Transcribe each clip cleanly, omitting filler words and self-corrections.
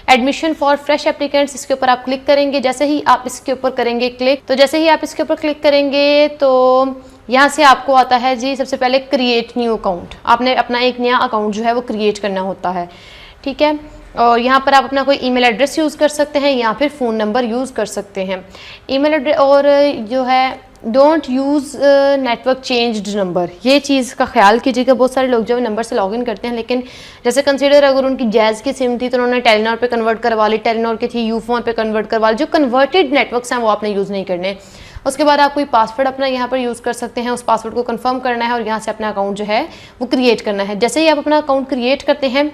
Admission for fresh applicants, इसके ऊपर आप क्लिक करेंगे। जैसे ही आप इसके ऊपर करेंगे क्लिक, तो जैसे ही आप इसके ऊपर क्लिक करेंगे तो यहाँ से आपको आता है जी सबसे पहले क्रिएट न्यू अकाउंट। आपने अपना एक नया अकाउंट जो है वो क्रिएट करना होता है, ठीक है। और यहाँ पर आप अपना कोई ईमेल एड्रेस यूज़ कर सकते हैं या फिर फ़ोन नंबर यूज़ कर सकते हैं। ईमेल एड्रेस और जो है don't use network changed number, ये चीज़ का ख्याल कीजिएगा। बहुत सारे लोग जो नंबर से लॉगिन करते हैं, लेकिन जैसे कंसीडर अगर उनकी जैज़ की सिम थी तो उन्होंने टेलीनॉर पे कन्वर्ट करवा ली, टेलीनॉर की थी यूफोन पे कन्वर्ट करवा ली। जो कन्वर्टेड नेटवर्क्स हैं वो आपने यूज़ नहीं करने। उसके बाद आप कोई पासवर्ड अपना यहाँ पर यूज़ कर सकते हैं, उस पासवर्ड को कंफर्म करना है और यहाँ से अपना अकाउंट जो है वो क्रिएट करना है। जैसे ही आप अपना अकाउंट क्रिएट करते हैं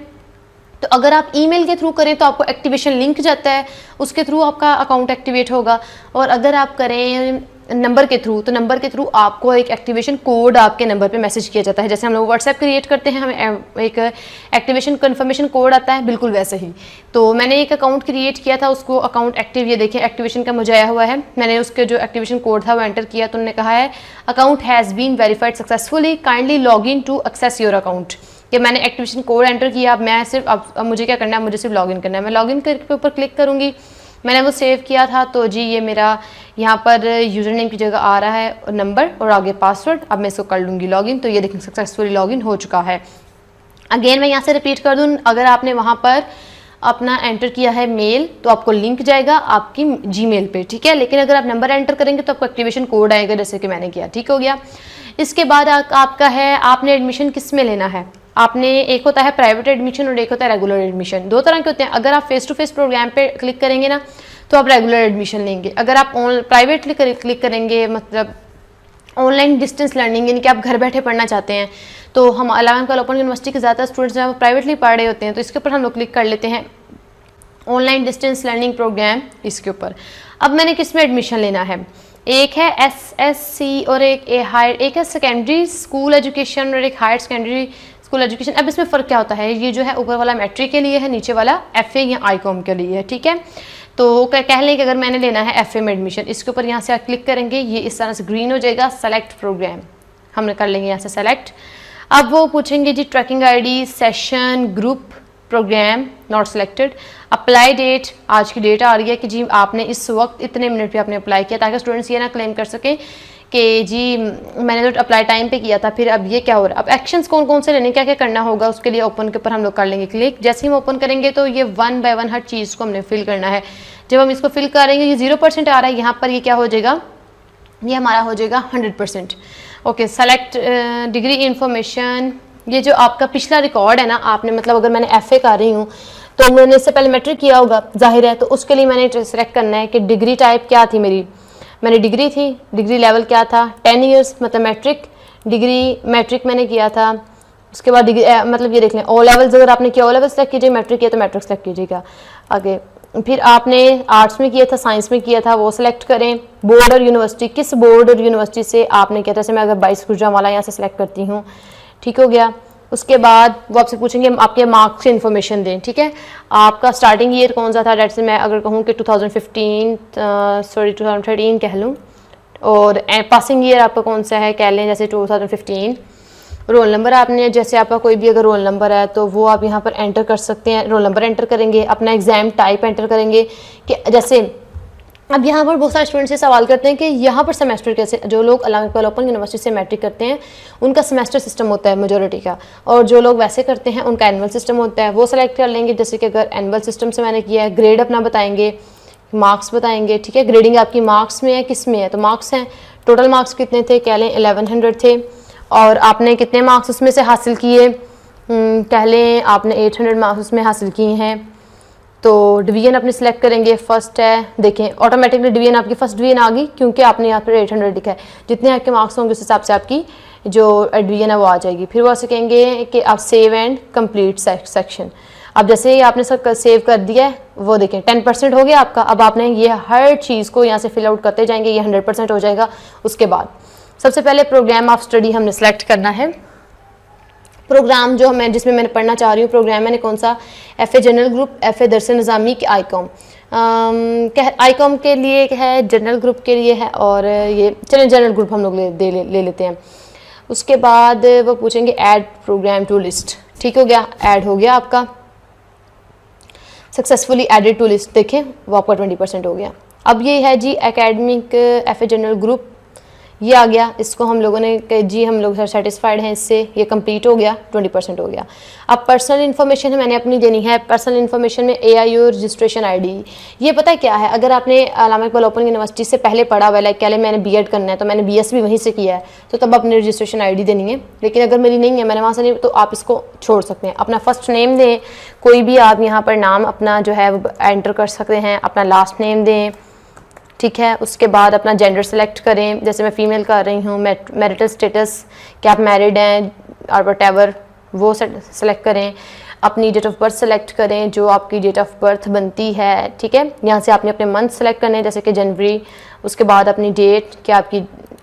तो अगर आप ईमेल के थ्रू करें तो आपको एक्टिवेशन लिंक जाता है, उसके थ्रू आपका अकाउंट एक्टिवेट होगा। और अगर आप करें नंबर के थ्रू तो नंबर के थ्रू आपको एक एक्टिवेशन कोड आपके नंबर पे मैसेज किया जाता है। जैसे हम लोग व्हाट्सएप क्रिएट करते हैं, हमें एक एक्टिवेशन कन्फर्मेशन कोड आता है, बिल्कुल वैसे ही। तो मैंने एक अकाउंट क्रिएट किया था, उसको अकाउंट एक्टिव, ये देखिए एक्टिवेशन का मुझे आया हुआ है। मैंने उसके जो एक्टिवेशन कोड था वो एंटर किया तो उन्होंने कहा है account has been verified successfully, kindly log in to access your account. कि मैंने एक्टिवेशन कोड एंटर किया, अब मैं सिर्फ अब मुझे क्या करना है, मुझे सिर्फ लॉगिन करना है। मैं लॉगिन के ऊपर क्लिक करूँगी। मैंने वो सेव किया था तो जी ये मेरा यहाँ पर यूज़र नेम की जगह आ रहा है नंबर और आगे पासवर्ड। अब मैं इसको कर लूँगी लॉगिन, तो ये देखिए सक्सेसफुली लॉगिन हो चुका है। अगेन मैं यहाँ से रिपीट कर दूँ, अगर आपने वहाँ पर अपना एंटर किया है मेल तो आपको लिंक जाएगा आपकी जीमेल पे, ठीक है। लेकिन अगर आप नंबर एंटर करेंगे तो आपको एक्टिवेशन कोड आएगा, जैसे कि मैंने किया, ठीक हो गया। इसके बाद आपका है आपने एडमिशन किस में लेना है। आपने एक होता है प्राइवेट एडमिशन और एक होता है रेगुलर एडमिशन, दो तरह के होते हैं। अगर आप फेस टू फेस प्रोग्राम पे क्लिक करेंगे ना तो आप रेगुलर एडमिशन लेंगे। अगर आप प्राइवेटली क्लिक करेंगे, मतलब ऑनलाइन डिस्टेंस लर्निंग, यानी कि आप घर बैठे पढ़ना चाहते हैं, तो हम 11th वाला ओपन यूनिवर्सिटी के ज़्यादा स्टूडेंट्स जो है वो प्राइवेटली पढ़ रहे होते हैं, तो इसके ऊपर हम लोग क्लिक कर लेते हैं ऑनलाइन डिस्टेंस लर्निंग प्रोग्राम, इसके ऊपर। अब मैंने किस में एडमिशन लेना है, एक है SSC और एक है सेकेंडरी स्कूल एजुकेशन और एक हायर सेकेंडरी स्कूल एजुकेशन। अब इसमें फ़र्क क्या होता है, ये जो है ऊपर वाला मैट्रिक के लिए है, नीचे वाला FA या ICOM के लिए है, ठीक है। तो कह लें कि अगर मैंने लेना है FA में एडमिशन, इसके ऊपर यहाँ से आप क्लिक करेंगे, ये इस तरह से ग्रीन हो जाएगा, सेलेक्ट प्रोग्राम, हमने कर लेंगे यहाँ से सेलेक्ट। अब वो पूछेंगे जी tracking ID, session, group, program not selected, apply date, आज की डेट आ रही है कि जी आपने इस वक्त इतने मिनट पे आपने अप्लाई किया, ताकि स्टूडेंट्स ये ना क्लेम कर सकें कि जी मैंने तो अप्लाई टाइम पे किया था, फिर अब ये क्या हो रहा है। अब एक्शंस कौन कौन से लेने, क्या क्या करना होगा, उसके लिए ओपन के ऊपर हम लोग कर लेंगे क्लिक। जैसे ही हम ओपन करेंगे तो ये 1 बाय 1 हर चीज़ को हमने फिल करना है। जब हम इसको फिल करेंगे, ये 0% आ रहा है, यहाँ पर ये क्या हो जाएगा, ये हमारा हो जाएगा 100%। ओके, सेलेक्ट डिग्री इंफॉर्मेशन, ये जो आपका पिछला रिकॉर्ड है ना, आपने मतलब अगर मैंने FA कर रही हूँ तो मैंने इससे पहले मैट्रिक किया होगा, जाहिर है, तो उसके लिए मैंने सेलेक्ट करना है कि डिग्री टाइप क्या थी मेरी, मैंने डिग्री थी, डिग्री लेवल क्या था, 10 इयर्स मतलब मैट्रिक, डिग्री मैट्रिक मैंने किया था। उसके बाद डिग्री मतलब ये देख लें, O लेवल्स अगर आपने किया O लेवल सेलेक्ट कीजिए, मैट्रिक किया तो मैट्रिक सेलेक्ट कीजिएगा आगे। फिर आपने आर्ट्स में किया था, साइंस में किया था, वो सिलेक्ट करें। बोर्ड और यूनिवर्सिटी, किस बोर्ड और यूनिवर्सिटी से आपने किया था, जैसे मैं अगर 22 गुजरांवाला यहाँ से सिलेक्ट करती हूँ, ठीक हो गया। उसके बाद वो आपसे पूछेंगे आपके मार्क्स की इन्फॉर्मेशन दें, ठीक है। आपका स्टार्टिंग ईयर कौन सा था, डेट से मैं अगर कहूँ कि 2013 कह लूँ, और पासिंग ईयर आपका कौन सा है कह लें, जैसे 2015। रोल नंबर आपने, जैसे आपका कोई भी अगर रोल नंबर है तो वो आप यहाँ पर एंटर कर सकते हैं, रोल नंबर एंटर करेंगे, अपना एग्ज़ाम टाइप एंटर करेंगे कि जैसे अब यहाँ पर बहुत सारे स्टूडेंट्स से सवाल करते हैं कि यहाँ पर सेमेस्टर कैसे, जो लोग 11th वाला ओपन यूनिवर्सिटी से मैट्रिक करते हैं उनका सेमेस्टर सिस्टम होता है मेजॉरिटी का, और जो लोग वैसे करते हैं उनका एनुअल सिस्टम होता है, वो सेलेक्ट कर लेंगे। जैसे कि अगर एनुअल सिस्टम से मैंने किया है, ग्रेड अपना बताएंगे, मार्क्स बताएंगे, ठीक है। ग्रेडिंग आपकी मार्क्स में है, किस में है, तो मार्क्स हैं, टोटल मार्क्स कितने थे कह लें 1100 थे, और आपने कितने मार्क्स उसमें से हासिल किए, कह लें आपने 800 मार्क्स उसमें हासिल किए हैं। तो डिवीजन अपने सिलेक्ट करेंगे, फर्स्ट है, देखें ऑटोमेटिकली डिवीजन आपकी फर्स्ट डिवीजन आ गई, क्योंकि आपने यहाँ पर 800 लिखा है। जितने आपके मार्क्स होंगे उस हिसाब से आपकी जो डिवीजन है वो आ जाएगी। फिर वो ऐसे कहेंगे कि आप सेव एंड कंप्लीट सेक्शन। अब जैसे ही आपने सब सेव कर दिया है, वो देखें 10% हो गया आपका। अब आपने ये हर चीज़ को यहाँ से फिल आउट करते जाएंगे, ये 100% हो जाएगा। उसके बाद सबसे पहले प्रोग्राम ऑफ स्टडी हमने सेलेक्ट करना है। प्रोग्राम जो मैं जिसमें मैंने पढ़ना चाह रही हूँ, प्रोग्राम मैंने कौन सा, FA जनरल ग्रुप, FA दरस निज़ामी के ICOM। ICOM के लिए है, जनरल ग्रुप के लिए है, और ये चलिए जनरल ग्रुप हम लोग ले लेते हैं। उसके बाद वो पूछेंगे ऐड प्रोग्राम टू लिस्ट, ठीक हो गया, ऐड हो गया आपका, सक्सेसफुली एडेड टू लिस्ट, देखें वो आपका 20% हो गया। अब ये है जी एकेडमिक FA जनरल ग्रुप, ये आ गया, इसको हम लोगों ने जी हम लोग सेटिस्फाइड हैं इससे, ये कंप्लीट हो गया, 20% हो गया। अब पर्सनल इन्फॉर्मेशन मैंने अपनी देनी है। पर्सनल इन्फॉर्मेशन में AIU रजिस्ट्रेशन ID, ये पता है क्या है, अगर आपने अल्लामा इकबाल ओपन यूनिवर्सिटी से पहले पढ़ा हुआ है, लाइक क्या मैंने BEd करना है तो मैंने BS भी वहीं से किया है, तो तब अपनी रजिस्ट्रेशन ID देनी है। लेकिन अगर मेरी नहीं है, मैंने वहाँ से नहीं, तो आप इसको छोड़ सकते हैं। अपना फर्स्ट नेम दें, कोई भी आप यहाँ पर नाम अपना जो है वो एंटर कर सकते हैं, अपना लास्ट नेम दें, ठीक है। उसके बाद अपना जेंडर सेलेक्ट करें, जैसे मैं फ़ीमेल कर रही हूँ, मैरिटल स्टेटस क्या आप मैरिड हैं और वटेवर, वो सेलेक्ट करें। अपनी डेट ऑफ बर्थ सेलेक्ट करें, जो आपकी डेट ऑफ बर्थ बनती है, ठीक है। यहाँ से आपने अपने मंथ सेलेक्ट करने हैं, जैसे कि जनवरी। उसके बाद अपनी डेट क्या आपकी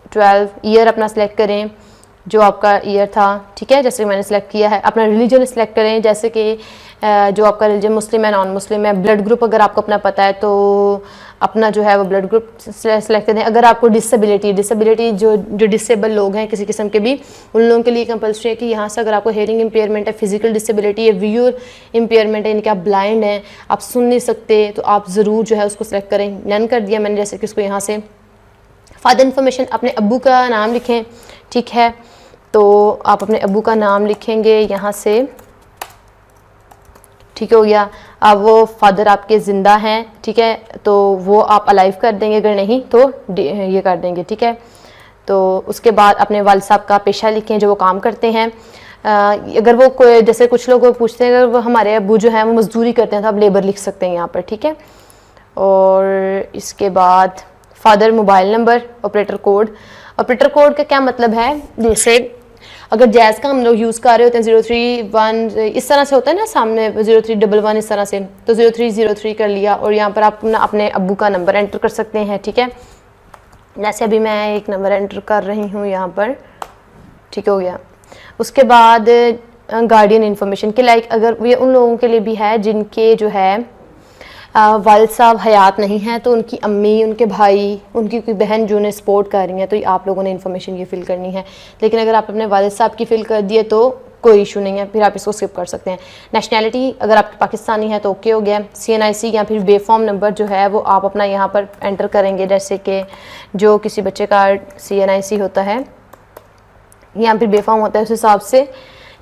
12, ईयर अपना सेलेक्ट करें जो आपका ईयर था, ठीक है, जैसे मैंने सेलेक्ट किया है। अपना रिलीजन सेलेक्ट करें, जैसे कि जो आपका रिलीजन मुस्लिम है, नॉन मुस्लिम है। ब्लड ग्रुप अगर आपको अपना पता है तो अपना जो है वो ब्लड ग्रुप सेलेक्ट करें। अगर आपको डिसेबिलिटी जो डिसेबल लोग हैं किसी किस्म के भी, उन लोगों के लिए कंपल्सरी है कि यहाँ से अगर आपको हेयरिंग इम्पेयरमेंट है, फिजिकल डिसेबिलिटी है, व्यूअर इम्पेयरमेंट है, यानी कि आप ब्लाइंड हैं, आप सुन नहीं सकते, तो आप ज़रूर जो है उसको सेलेक्ट करें। नन कर दिया मैंने, जैसे कि उसको यहाँ से। फादर इन्फॉर्मेशन, अपने अब्बू का नाम लिखें, ठीक है। तो आप अपने अब्बू का नाम लिखेंगे यहाँ से, ठीक हो गया। अब वो फादर आपके ज़िंदा हैं, ठीक है, तो वो आप अलाइव कर देंगे, अगर नहीं तो ये कर देंगे, ठीक है। तो उसके बाद अपने वालिद साहब का पेशा लिखें, जो वो काम करते हैं। अगर वो कोई, जैसे कुछ लोग पूछते हैं अगर वो हमारे अब्बू जो हैं वो मजदूरी करते हैं, तो आप लेबर लिख सकते हैं यहाँ पर, ठीक है। और इसके बाद father mobile number, operator code. Operator code का क्या मतलब है, जैसे अगर जैज़ का हम लोग यूज़ कर रहे होते हैं 031 इस तरह से होता है ना, सामने 0311 इस तरह से, तो 0303 कर लिया, और यहाँ पर आप अपने अब्बू का नंबर एंटर कर सकते हैं, ठीक है। जैसे अभी मैं एक नंबर एंटर कर रही हूँ यहाँ पर, ठीक हो गया। उसके बाद गार्डियन इन्फॉर्मेशन के लाइक, अगर ये उन लोगों के लिए भी है जिनके जो है वालिद साहब हयात नहीं हैं, तो उनकी अम्मी, उनके भाई, उनकी कोई बहन जो उन्हें सपोर्ट कर रही हैं, तो आप लोगों ने इन्फॉर्मेशन ये फिल करनी है। लेकिन अगर आप अपने वालिद साहब की फिल कर दिए तो कोई इशू नहीं है, फिर आप इसको स्किप कर सकते हैं। नेशनैलिटी अगर आपकी पाकिस्तानी है तो ओके हो गया। CNIC या फिर बेफॉर्म नंबर जो है वो आप अपना यहाँ पर एंटर करेंगे, जैसे कि जो किसी बच्चे का CNIC होता है या फिर बेफॉर्म होता है उस हिसाब से,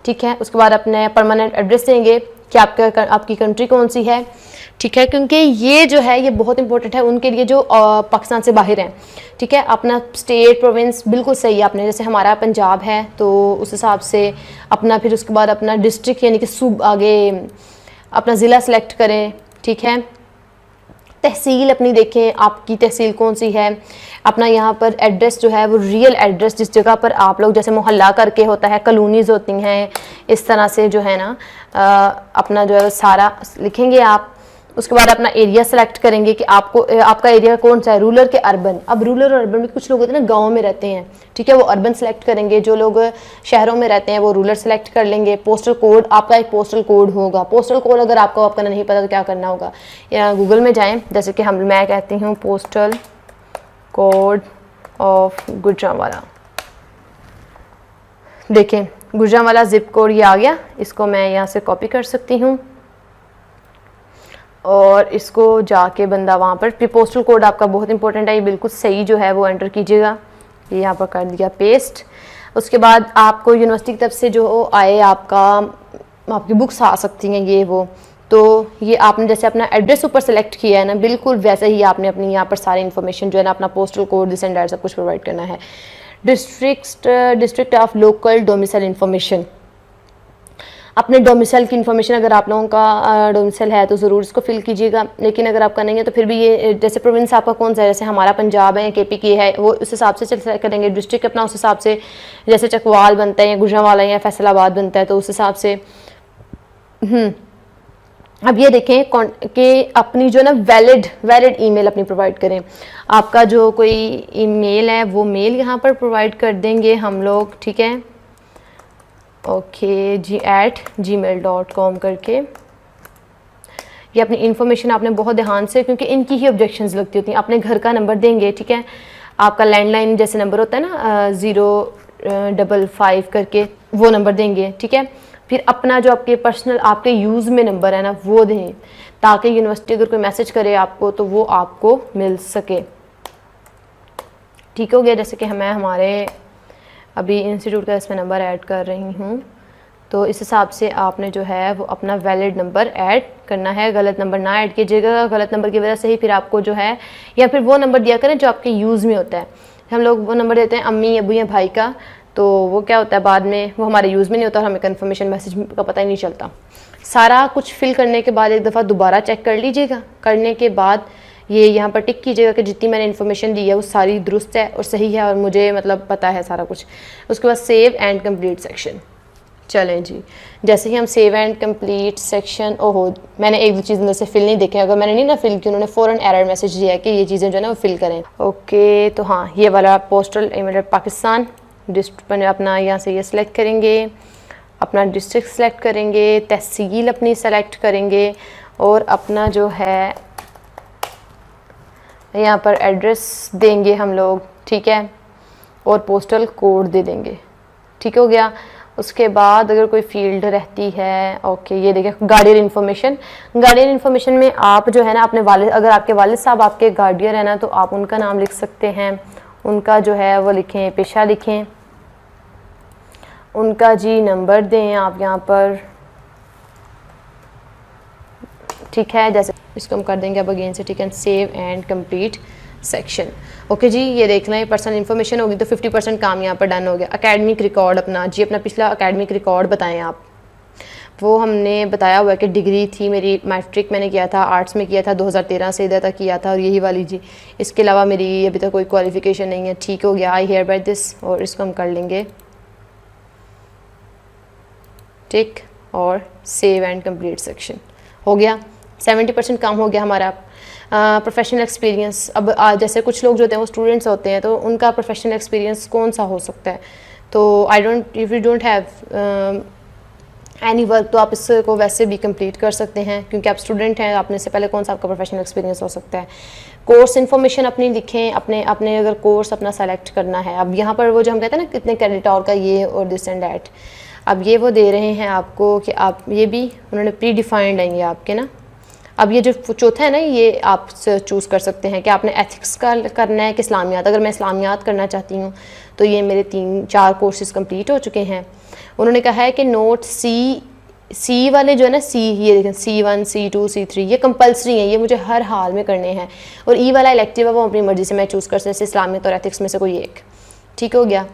ठीक है। उसके बाद अपने परमानेंट एड्रेस देंगे कि आपकी कंट्री कौन सी है, ठीक है, क्योंकि ये जो है ये बहुत इंपॉर्टेंट है उनके लिए जो पाकिस्तान से बाहर हैं, ठीक है। अपना स्टेट प्रोविंस बिल्कुल सही है आपने, जैसे हमारा पंजाब है तो उस हिसाब से अपना, फिर उसके बाद अपना डिस्ट्रिक्ट यानी कि सूब आगे अपना ज़िला सेलेक्ट करें, ठीक है। तहसील अपनी देखें, आपकी तहसील कौन सी है। अपना यहाँ पर एड्रेस जो है वो रियल एड्रेस, जिस जगह पर आप लोग, जैसे मोहल्ला करके होता है, कॉलोनीज़ होती हैं, इस तरह से जो है ना अपना जो है सारा लिखेंगे आप। उसके बाद अपना एरिया सेलेक्ट करेंगे कि आपका एरिया कौन सा है, रूरल के अर्बन। अब रूरल और अर्बन में कुछ लोग होते हैं ना गाँव में रहते हैं, ठीक है, वो अर्बन सेलेक्ट करेंगे। जो लोग शहरों में रहते हैं वो रूरल सेलेक्ट कर लेंगे। पोस्टल कोड, आपका एक पोस्टल कोड होगा। पोस्टल कोड अगर आपका नहीं पता तो क्या करना होगा, या गूगल में जाएं, जैसे कि मैं कहती हूँ पोस्टल कोड ऑफ गुजरांवाला। देखें गुजरांवाला जिप कोड ये आ गया, इसको मैं यहाँ से कॉपी कर सकती हूँ और इसको जाके बंदा वहाँ पर, पोस्टल कोड आपका बहुत इंपॉर्टेंट है, ये बिल्कुल सही जो है वो एंटर कीजिएगा। ये यहाँ पर कर दिया पेस्ट। उसके बाद आपको यूनिवर्सिटी की तरफ से जो आए आपकी बुक्स आ सकती हैं ये वो, तो ये आपने जैसे अपना एड्रेस ऊपर सेलेक्ट किया है ना, बिल्कुल वैसे ही आपने अपनी यहाँ पर सारी इन्फॉर्मेशन जो है ना, अपना postal code, this and that सब कुछ प्रोवाइड करना है। District of local domicile information, अपने डोमिसाइल की इन्फॉर्मेशन, अगर आप लोगों का डोमिसाइल है तो ज़रूर इसको फिल कीजिएगा। लेकिन अगर आपका नहीं है तो फिर भी ये, जैसे प्रोविंस आपका कौन सा है, जैसे हमारा पंजाब है, KP की है, वो उस हिसाब से सेलेक्ट करेंगे। डिस्ट्रिक्ट अपना उस हिसाब से, जैसे चकवाल बनता है या गुजरांवाला या फैसलाबाद बनता है तो उस हिसाब से। अब ये देखें कि अपनी जो ना वैलिड ईमेल अपनी प्रोवाइड करें। आपका जो कोई ईमेल है वो मेल यहाँ पर प्रोवाइड कर देंगे हम लोग, ठीक है। ओके जी @gmail.com करके ये अपनी इन्फॉर्मेशन आपने बहुत ध्यान से, क्योंकि इनकी ही ऑब्जेक्शंस लगती होती हैं। अपने घर का नंबर देंगे, ठीक है, आपका लैंडलाइन जैसे नंबर होता है ना 055 करके, वो नंबर देंगे, ठीक है। फिर अपना जो आपके पर्सनल आपके यूज़ में नंबर है ना वो दें, ताकि यूनिवर्सिटी अगर कोई मैसेज करे आपको तो वो आपको मिल सके। ठीक हो गया। जैसे कि मैं हमारे अभी इंस्टीट्यूट का इसमें नंबर ऐड कर रही हूँ, तो इस हिसाब से आपने जो है वो अपना वैलिड नंबर ऐड करना है। गलत नंबर ना ऐड कीजिएगा, गलत नंबर की वजह से ही फिर आपको जो है, या फिर वो नंबर दिया करें जो आपके यूज़ में होता है। हम लोग वो नंबर देते हैं अम्मी अबू या भाई का, तो वो क्या होता है बाद में वो हमारे यूज़ में नहीं होता और हमें कन्फर्मेशन मैसेज का पता ही नहीं चलता। सारा कुछ फिल करने के बाद एक दफ़ा दोबारा चेक कर लीजिएगा। करने के बाद ये यहाँ पर टिक कीजिएगा कि जितनी मैंने इन्फॉर्मेशन दी है वो सारी दुरुस्त है और सही है और मुझे मतलब पता है सारा कुछ। उसके बाद सेव एंड कंप्लीट सेक्शन। चलें जी, जैसे ही हम सेव एंड कंप्लीट सेक्शन, ओहो मैंने एक दो चीज़ अंदर से फिल नहीं देखे, अगर मैंने नहीं ना फिल की उन्होंने फ़ौरन एरर मैसेज दिया है कि ये चीज़ें जो है ना वो फिल करें। ओके, तो हाँ ये वाला पोस्टल ईमेल पाकिस्तान डिस्ट्रिक्ट अपना यहाँ से ये सिलेक्ट करेंगे, अपना डिस्ट्रिक्ट सेलेक्ट करेंगे, तहसील अपनी सेलेक्ट करेंगे और अपना जो है यहाँ पर एड्रेस देंगे हम लोग, ठीक है, और पोस्टल कोड दे देंगे। ठीक हो गया। उसके बाद अगर कोई फील्ड रहती है, ओके ये देखिए गार्डियन इन्फॉर्मेशन। गार्डियन इन्फॉर्मेशन में आप जो है ना अपने वालिद, अगर आपके वालिद साहब आपके गार्डियन है ना तो आप उनका नाम लिख सकते हैं, उनका जो है वो लिखें, पेशा लिखें, उनका जी नंबर दें आप यहाँ पर, ठीक है। जैसे इसको हम कर देंगे अब अगेन से, ठीक है, save and complete section. Okay जी, ये देख लें पर्सनल इन्फॉर्मेशन होगी तो 50% काम यहाँ पर डन हो गया। एकेडमिक रिकॉर्ड अपना जी, अपना पिछला एकेडमिक रिकॉर्ड बताएं आप। वो हमने बताया हुआ है कि डिग्री थी मेरी, मैट्रिक मैंने किया था आर्ट्स में किया था 2013 से इधर तक किया था और यही वाली जी। इसके अलावा मेरी अभी तक कोई क्वालिफिकेशन नहीं है। ठीक हो गया, आई हेयर बाय दिस, और इसको हम कर लेंगे टिक और सेव एंड कंप्लीट सेक्शन। हो गया, 70% काम हो गया हमारा। प्रोफेशनल एक्सपीरियंस, अब जैसे कुछ लोग जो होते हैं वो स्टूडेंट्स होते हैं तो उनका प्रोफेशनल एक्सपीरियंस कौन सा हो सकता है, तो if you don't have any work तो आप इसको वैसे भी कंप्लीट कर सकते हैं क्योंकि आप स्टूडेंट हैं। आपने से पहले कौन सा आपका प्रोफेशनल एक्सपीरियंस हो सकता है। कोर्स इन्फॉर्मेशन अपनी लिखें, अपने अगर कोर्स अपना सेलेक्ट करना है। अब यहाँ पर वो जो हम कहते हैं ना कितने क्रेडिट और का ये और दिस एंड डैट, अब ये वो दे रहे हैं आपको कि आप ये भी उन्होंने प्री डिफाइंड है ये आपके ना। अब ये जो चौथा है ना ये आप चूज़ कर सकते हैं कि आपने एथिक्स का करना है कि इस्लामियात। अगर मैं इस्लामियात करना चाहती हूँ तो ये मेरे 3-4 कोर्सेज़ कंप्लीट हो चुके हैं। उन्होंने कहा है कि नोट सी वाले जो है ना, सी ये देखें C1 C2 C3 ये कंपलसरी हैं, ये मुझे हर हाल में करने हैं। और ई वाला इलेक्टिव है वो अपनी मर्ज़ी से मैं चूज़ कर सकती, इस्लामियत और एथिक्स में से कोई एक। ठीक हो गया,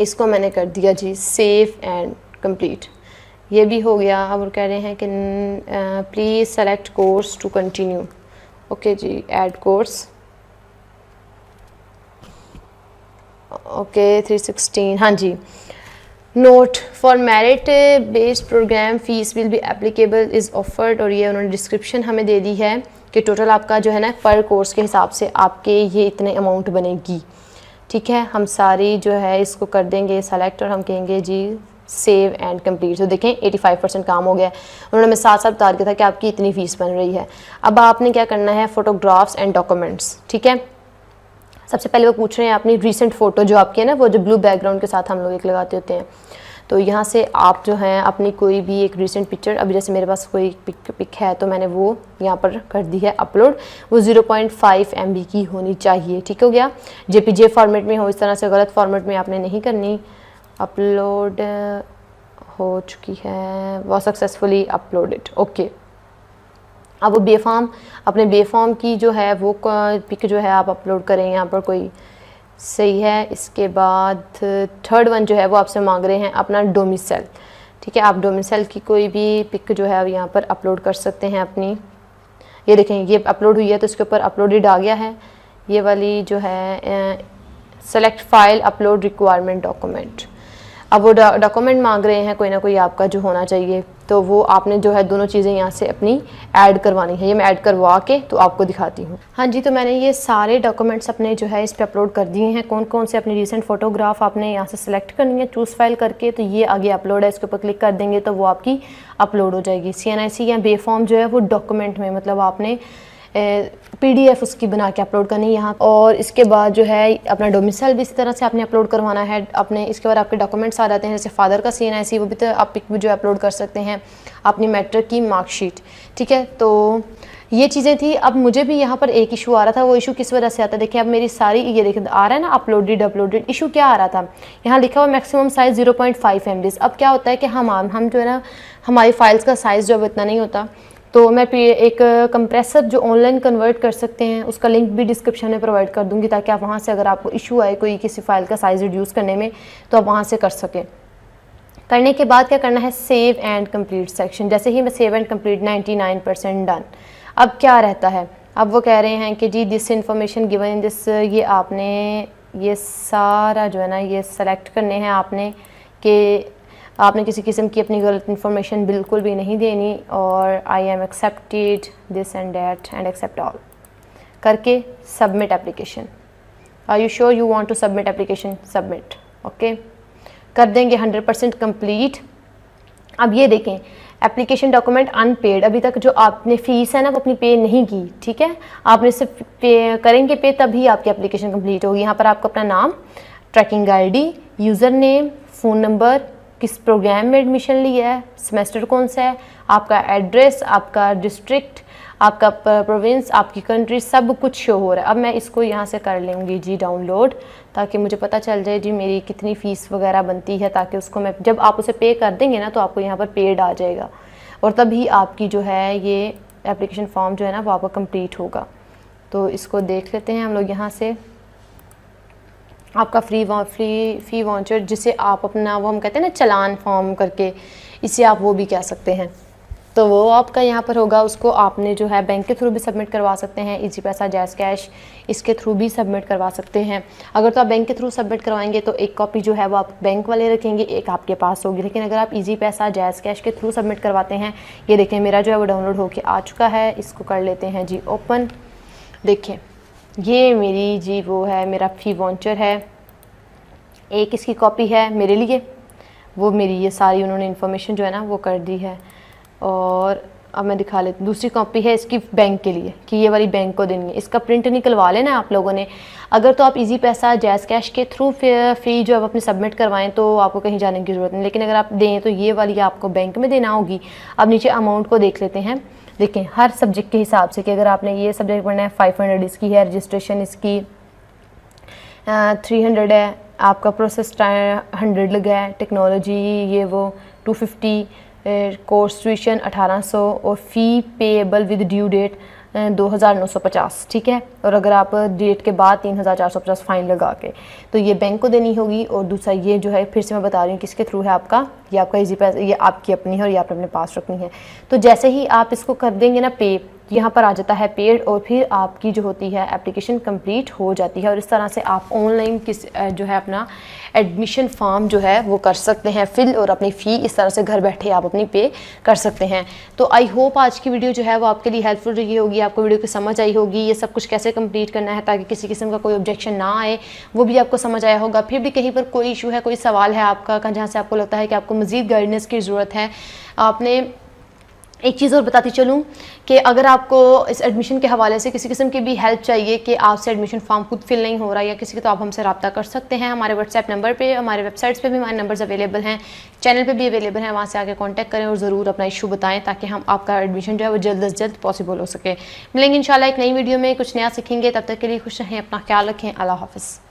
इसको मैंने कर दिया जी सेव एंड कंप्लीट, ये भी हो गया। अब वो कह रहे हैं कि please select course to continue. Okay जी, ऐड कोर्स, ओके 316, हाँ जी। Note for merit based program fees will be applicable is offered, और ये उन्होंने डिस्क्रिप्शन हमें दे दी है कि टोटल आपका जो है ना पर कोर्स के हिसाब से आपके ये इतने अमाउंट बनेगी। ठीक है, हम सारी जो है इसको कर देंगे सेलेक्ट और हम कहेंगे जी सेव एंड कंप्लीट। तो देखें 85% काम हो गया। उन्होंने हमें साथ साथ बता दिया था कि आपकी इतनी फ़ीस बन रही है। अब आपने क्या करना है, फ़ोटोग्राफ्स एंड डॉक्यूमेंट्स। ठीक है, सबसे पहले वो पूछ रहे हैं अपनी रीसेंट फ़ोटो जो आपकी है ना, वो जो ब्लू बैकग्राउंड के साथ हम लोग एक लगाते होते हैं, तो यहाँ से आप जो हैं अपनी कोई भी एक रीसेंट पिक्चर, अभी जैसे मेरे पास कोई पिक है तो मैंने वो यहाँ पर कर दी है अपलोड। वो 0.5 MB की होनी चाहिए। ठीक हो गया, JPG फॉर्मेट में हो, इस तरह से गलत फॉर्मेट में आपने नहीं करनी। अपलोड हो चुकी है, वो सक्सेसफुली अपलोडेड। ओके, अब वो बेफॉर्म, अपने बेफॉर्म की जो है वो पिक जो है आप अपलोड करें यहाँ पर कोई, सही है। इसके बाद थर्ड वन जो है वो आपसे मांग रहे हैं अपना डोमिसाइल। ठीक है, आप डोमिसाइल की कोई भी पिक जो है यहाँ पर अपलोड कर सकते हैं अपनी। ये देखें ये अपलोड हुई है तो इसके ऊपर अपलोडेड आ गया है। ये वाली जो है select file upload requirement document. अब वो डॉक्यूमेंट मांग रहे हैं कोई ना कोई आपका जो होना चाहिए। तो वो आपने जो है दोनों चीज़ें यहाँ से अपनी ऐड करवानी है। ये मैं ऐड करवा के तो आपको दिखाती हूँ। हाँ जी, तो मैंने ये सारे डॉक्यूमेंट्स अपने जो है इस पे अपलोड कर दिए हैं। कौन कौन से अपनी रिसेंट फ़ोटोग्राफ आपने यहाँ से सिलेक्ट करनी है चूज़ फाइल करके, तो ये आगे अपलोड है, इसके ऊपर क्लिक कर देंगे तो वो आपकी अपलोड हो जाएगी। CNIC या बे फॉर्म जो है वो डॉक्यूमेंट में, मतलब आपने PDF उसकी बना के अपलोड करनी है यहाँ। और इसके बाद जो है अपना डोमिसाइल भी इसी तरह से आपने अपलोड करवाना है अपने। इसके बाद आपके डॉक्यूमेंट्स आ जाते हैं, जैसे फादर का CNIC, वो भी तो आप पिक भी जो अपलोड कर सकते हैं, अपनी मैट्रिक की मार्कशीट, ठीक है। तो ये चीज़ें थी। अब मुझे भी यहाँ पर एक इशू आ रहा था, वो इशू किस वजह से आता है, देखिए अब मेरी सारी, ये देखिए आ रहा है ना अपलोडेड। इशू क्या आ रहा था, यहाँ लिखा हुआ मैक्सिमम साइज़ 0.5 MB। अब क्या होता है कि हम जो है ना, हमारी फाइल्स का साइज़ जो है इतना नहीं होता, तो मैं एक कंप्रेसर जो ऑनलाइन कन्वर्ट कर सकते हैं उसका लिंक भी डिस्क्रिप्शन में प्रोवाइड कर दूंगी, ताकि आप वहाँ से अगर आपको इशू आए कोई किसी फाइल का साइज़ रिड्यूस करने में, तो आप वहाँ से कर सकें। करने के बाद क्या करना है, सेव एंड कंप्लीट सेक्शन। जैसे ही मैं सेव एंड कंप्लीट 99% डन। अब क्या रहता है, अब वो कह रहे हैं कि जी this information given in this, ये आपने ये सारा जो है ना ये सेलेक्ट करने हैं आपने, कि आपने किसी किस्म की अपनी गलत इन्फॉर्मेशन बिल्कुल भी नहीं देनी। और I am accepted this and that and accept all करके submit application. Are you sure you want to submit application, submit, okay कर देंगे 100% कंप्लीट। अब ये देखें एप्लीकेशन डॉक्यूमेंट अनपेड, अभी तक जो आपने फ़ीस है ना वो अपनी पे नहीं की, ठीक है। आपने सिर्फ पे करेंगे पे, तभी आपकी एप्लीकेशन कंप्लीट होगी। यहाँ पर आपको अपना नाम, tracking ID, user name, phone number, किस प्रोग्राम में एडमिशन लिया है, सेमेस्टर कौन सा है, आपका एड्रेस, आपका डिस्ट्रिक्ट, आपका प्रोविंस, आपकी कंट्री, सब कुछ शो हो रहा है। अब मैं इसको यहाँ से कर लूँगी जी डाउनलोड, ताकि मुझे पता चल जाए जी मेरी कितनी फ़ीस वगैरह बनती है, ताकि उसको मैं जब आप उसे पे कर देंगे ना तो आपको यहाँ पर पेड आ जाएगा, और तभी आपकी जो है ये एप्लीकेशन फॉर्म जो है ना वो आपका कंप्लीट होगा। तो इसको देख लेते हैं हम लोग यहाँ से। आपका फ़ी वाउचर, जिसे आप अपना वो हम कहते हैं ना चालान फॉर्म करके, इसे आप वो भी कह सकते हैं, तो वो आपका यहाँ पर होगा। उसको आपने जो है बैंक के थ्रू भी सबमिट करवा सकते हैं, इजी पैसा, जैज़ कैश, इसके थ्रू भी सबमिट करवा सकते हैं। अगर तो आप बैंक के थ्रू सबमिट करवाएंगे तो एक कॉपी जो है वो आप बैंक वाले रखेंगे, एक आपके पास होगी। लेकिन अगर आप इजी पैसा, जैज़ कैश के थ्रू सबमिट करवाते हैं, ये देखें मेरा जो है वो डाउनलोड होके आ चुका है। इसको कर लेते हैं जी ओपन। देखें ये मेरी जी वो है, मेरा फ़ी वाउचर है, एक इसकी कॉपी है मेरे लिए, वो मेरी ये सारी उन्होंने इन्फॉर्मेशन जो है ना वो कर दी है। और अब मैं दिखा लेती हूँ, दूसरी कॉपी है इसकी बैंक के लिए, कि ये वाली बैंक को देनी है। इसका प्रिंट निकलवा लेना आप लोगों ने। अगर तो आप इजी पैसा, जैज़ कैश के थ्रू फ़ी जो आप अपने सबमिट करवाएं तो आपको कहीं जाने की ज़रूरत नहीं, लेकिन अगर आप दें तो ये वाली आपको बैंक में देना होगी। अब नीचे अमाउंट को देख लेते हैं। देखें हर सब्जेक्ट के हिसाब से, कि अगर आपने ये सब्जेक्ट पढ़ना है 500 इसकी है, रजिस्ट्रेशन इसकी 300 है, आपका प्रोसेस टाइम 100 लगा है, टेक्नोलॉजी ये वो 250, कोर्स ट्यूशन 1800, और फ़ी पेएबल विद ड्यू डेट 2950, ठीक है। और अगर आप डेट के बाद 3450 फ़ाइन लगा के, तो ये बैंक को देनी होगी। और दूसरा ये जो है, फिर से मैं बता रही हूँ किसके थ्रू है आपका, ये आपका इजी पैसा, ये आपकी अपनी है और ये आपने अपने पास रखनी है। तो जैसे ही आप इसको कर देंगे ना पे, यहाँ पर आ जाता है पेड, और फिर आपकी जो होती है एप्लीकेशन कंप्लीट हो जाती है। और इस तरह से आप ऑनलाइन जो है अपना एडमिशन फॉर्म जो है वो कर सकते हैं फिल, और अपनी फ़ी इस तरह से घर बैठे आप अपनी पे कर सकते हैं। तो आई होप आज की वीडियो जो है वो आपके लिए हेल्पफुल रही होगी, आपको वीडियो की समझ आई होगी, ये सब कुछ कैसे कंप्लीट करना है ताकि किसी किस्म का कोई ऑब्जेक्शन ना आए, वो भी आपको समझ आया होगा। फिर भी कहीं पर कोई इशू है, कोई सवाल है आपका जहाँ से आपको लगता है कि आपको मज़ीद गाइडेंस की ज़रूरत है, आपने एक चीज़ और बताती चलूँ कि अगर आपको इस एडमिशन के हवाले से किसी किस्म की भी हेल्प चाहिए कि आपसे एडमिशन फॉर्म खुद फिल नहीं हो रहा या किसी की, तो आप हमसे रब्ता कर सकते हैं हमारे व्हाट्सएप नंबर पे। हमारे वेबसाइट्स पे भी हमारे नंबर्स अवेलेबल हैं, चैनल पे भी अवेलेबल हैं, वहाँ से आके कांटेक्ट करें और ज़रूर अपना इशू बताएं ताकि हम आपका एडमिशन जो है वो जल्द से जल्द पॉसिबल हो सके। मिलेंगे इंशाल्लाह एक नई वीडियो में, कुछ नया सीखेंगे। तब तक के लिए खुश रहें, अपना ख्याल रखें। अल्लाह हाफ़िज़।